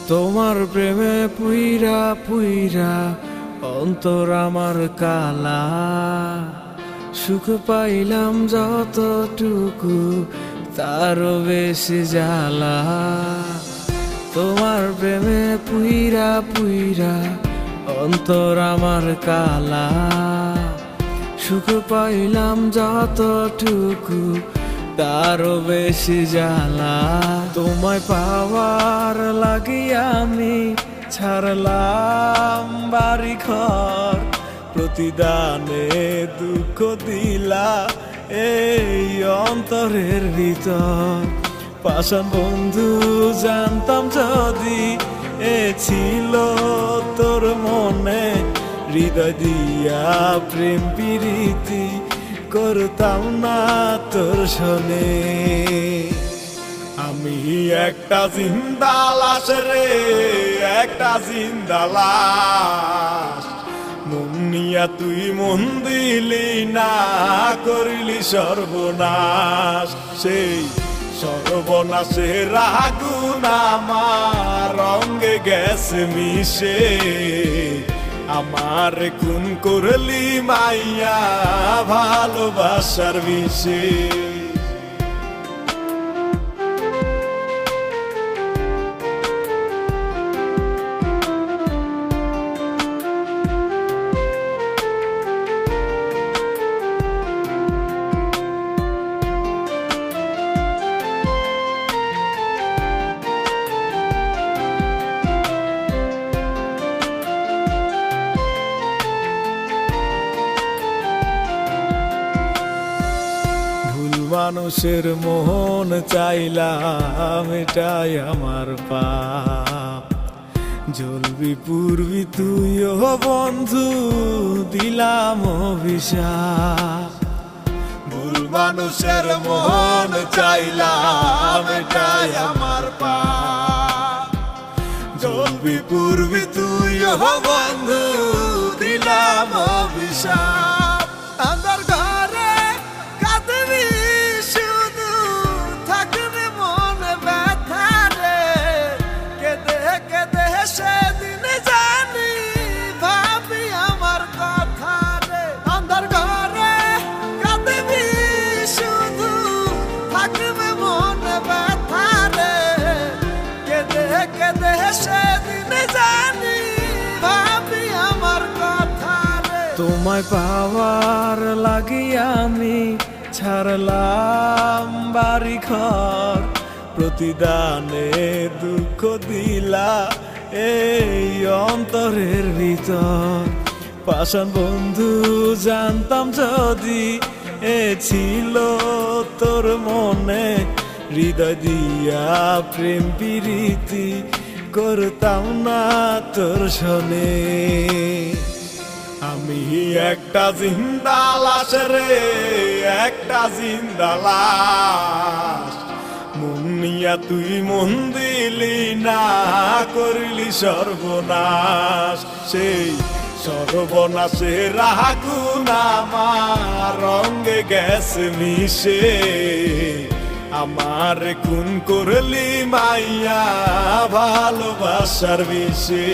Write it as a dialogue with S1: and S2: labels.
S1: তোমার প্রেমে পুইরা পুইরা অন্তর আমার কালা, সুখ পাইলাম যতটুকু তারও বেশি জ্বালা। তোমার প্রেমে পুইরা পুইরা অন্তর আমার কালা, সুখ পাইলাম যতটুকু তারও বেশি জ্বালা। তোমায় পাওয়ার লাগিয়া আমি ছাড়লাম বাড়ি ঘর, প্রতিদানে দুঃখ দিলা এই অন্তরের ভিতর। পাষাণ বন্ধু জানতাম যদি এ ছিল তোর মনে, হৃদয় দিয়া প্রেম প্রীতি করতাম না তোর শোনে। আমি একটা জিন্দা লাশ রে, একটা জিন্দা লাশ, মন নিয়া তুই মন দিলি না, করিলি সর্বনাশ। সেই সর্বনাশের আগুন আমার রঙে গেছে মিশে, আমার খুন করলি মাইয়া ভালোবাসার বিষে। মানুষের মন চাইলাম এটাই আমার পাপ, জ্বলবি পূর্বি তুইও বন্ধু দিলাম অভিশাপ। ভুল মানুষের মন চাইলাম এটাই আমার পাপ, জ্বলবি পূর্বি তুইও বন্ধু দিলাম অভিশাপ। আমার ঘরে কাঁদবি শুধু, থাকবে মনে ব্যথা রে, কেঁদে কেঁদে সেদিন জানি ভাবি আমার কথা রে। আমার ঘরে কাঁদবি শুধু, থাকবে মনে ব্যথা রে, কেঁদে কেঁদে সেদিন জানি ভাবি আমার কথা রে। তোমায় পাওয়ার লাগিয়া আমি ছাড়লাম বাড়ি ঘর, প্রতিদানে দুঃখ দিলা এই অন্তরের ভিতর। পাষাণ বন্ধু জানতাম যদি এ ছিল তোর মনে, হৃদয় দিয়া প্রেম প্রীতি করতাম না তোর শোনে। আমি একটা জিন্দা লাশ রে, একটা জিন্দা লাশ, মন নিয়া তুই মন দিলি না, করিলি সর্বনাশ। সেই সর্বনাশের আগুন আমার রঙে গেছে মিশে, আমার খুন করলি মাইয়া ভালোবাসার বিষে।